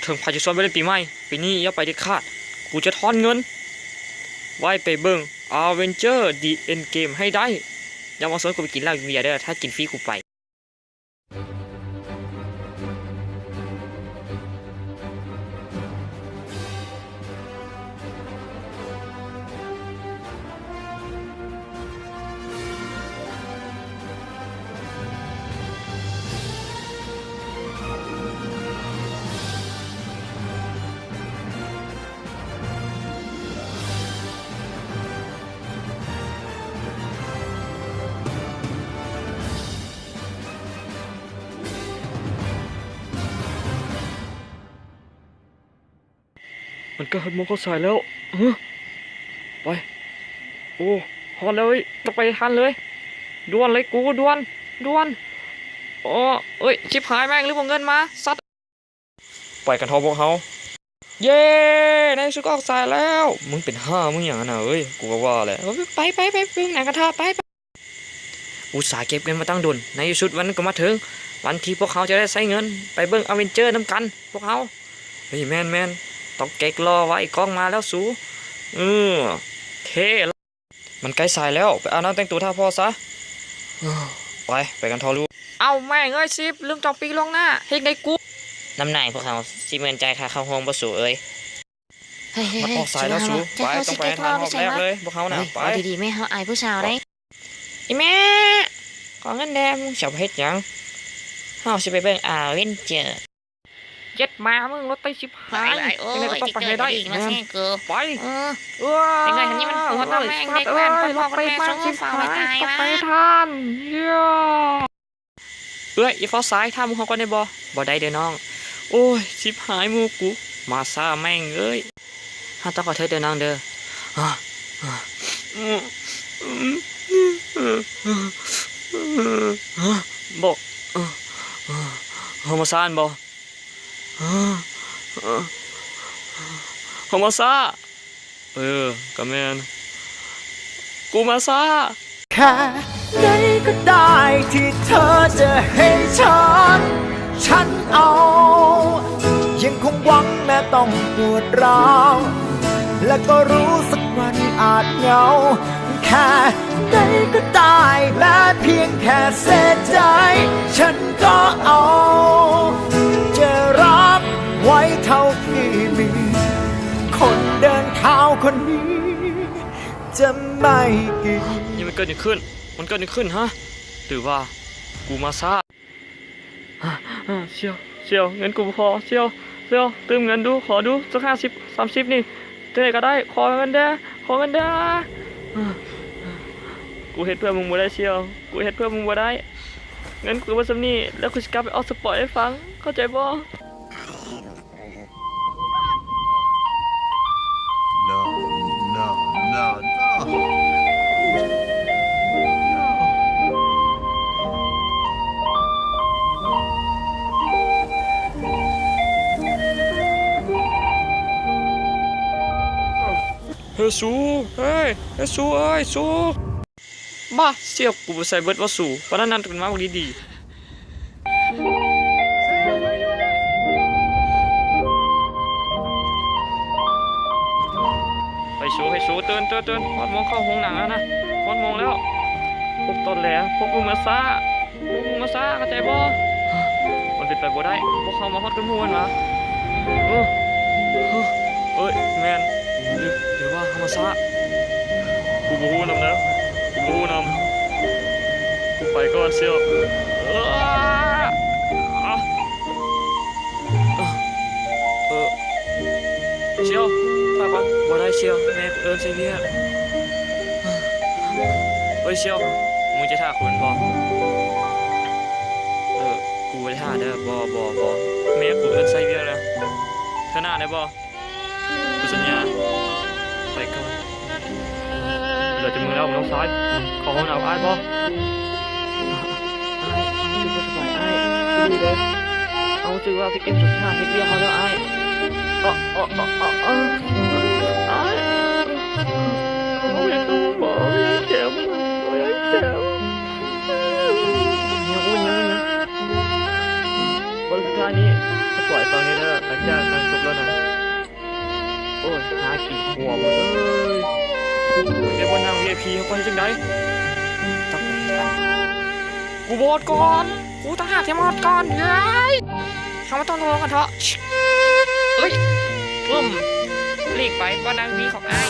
ถึงพายุซ้อนไปเล่นปีใหม่ปีนี้อย่าไปเด็ดขาดกูจะทอนเงินไว้ไปเบิ่ง Avenger The Endgame ให้ได้อย่ามาสวนกูไปกินเหล้าเบียร์เด้อถ้ากินฟรีกูไปมันก็หันมองเข้าใส่แล้วไปโอ้ฮอนเลยจะไปทันเลยด่วนเลยกูด่วนโอ้เอ้ยชิบหายแม่งหรือพวกเงินมาซัดปล่อยกันทอพวกเขาเย้ในสุดก็ออกสายแล้วมึงเป็นมึงอย่างนั้นเอ้ยกูก็ว่าแหละไปไหนกันท่าไปอุตส่าห์เก็บเงินมาตั้งดุลในสุดวันก็มาถึงวันที่พวกเขาจะได้ใช้เงินไปเบิ้งอเวนเจอร์น้ำกันพวกเขาเฮ้ยแมนต้องเก๊กรอไว้กล้องมาแล้วสูเท่มันใกล้สายแล้วไปเอาน้ำแต่งตัวท่าพ่อซะไปกันทอลูเอาแม่งเอ้ยซิบลืมจองปีลงหน้าเฮกได้กูน้ำไหนพวกเขา40,000ใจค่ะเข้าห้องบ่สู่เอ้ยมันออกสายแล้วสูไปต้องไปทางห้องแรกเลยพวกเขาน่ะไปดีๆไม่เฮาอายผู้สาวได้อีแม่ขอเงินแดงเฉาเฮ็ดยังเฮาสิไปเบิ่งเว้นเจอเย็ดมามึงรถไตชิบหายยังไงก็ต้องไปให้ได้มาแท่งเกือไปยังไงทันนี้มันปวดแม่งเด็กแม่พ่อคนแม่ส่งเงินฝากไว้ตายไปท่านอีฟ้าซ้ายท่ามึงเขาก็ได้บ่ได้เด้อน้องโอ้ยชิบหายมูกูมาซาแม่งเอ้ยถ้าต้องขอโทษเด้อน้องเด้อบอกฮอมาซานบ่ฮอมาซาก็แม่นกูมาซาแค่ไหนก็ได้ที่เธอจะให้ฉันเอายังคงหวังแม้ต้องปวดร้าวและก็รู้สักวันอาจเหงาแค่ไหนก็ได้และเพียงแค่เศษใจฉันก็เอาจะรับไว้เท่าที่มีคนเดินเท้าคนนี้จะไม่กี่นี่มันเกิดอะไรขึ้นฮะหรือว่ากูมาซาเชียวเงินกูพอเชียวตืมเงินดูขอดูสัก50-30นี่เท่าไหร่ก็ได้ขอเงินเด้อกูเฮ็ดเพื่อมึงบ่ได้เชียวกูเฮ็ดเพื่อมึงบ่ได้เงินกูว่าซ้ำนี่แล้วกูจะกลับไปเอาสปอร์ตให้ฟังเข้าใจบ่สูเฮ้ยสูบ้าเสียบกูใส่เบิร์ดว่าสูเพราะนั้นเป็นมากกว่านี้ดีให้สูเตือนพอดมองเข้าห้องหนังแล้วนะพอดมองแล้วพวกตอนแหลพวกมึงมาซ่าเข้าใจบ่มันเป็นไปบ่ได้พวกเขามาพอดกันหัวนะแมนหรือว่าฮามาซะกูบูฮูนำนะกูไปก่อนเชียวเชียวพาก่อนบ่ได้เชียวแม่กูใส่เบี้ยเชียวมึงจะท่าคุณบ่กูจะท่าเด้อบ่แม่กูใส่เบี้ยนะเธอหน้าได้บ่กูสัญญาไปก่อนเหลือจะมือแล้วน้องซ้ายขอห้องน้ำอ้ายบ่ชื่อว่าสบายอ้ายดูเด้เอาชื่อว่าพี่เอ็มสุดชาติเบี้ยเขาแล้วอ้ายอ้ายโอ้ยกูบอกยังเจ็บยังบนสุดท้ายนี้ปล่อยตอนนี้เด้อหลังจากนั้น พีเขาไปจังได ต้องไปทัน กูบอดก่อน กูต้องหาเทมอดก่อนเฮ้ยเขามาต้องลงกันเถอะเอ้ยปึ้มหลีกไปบ่ได้มีของไอ้าย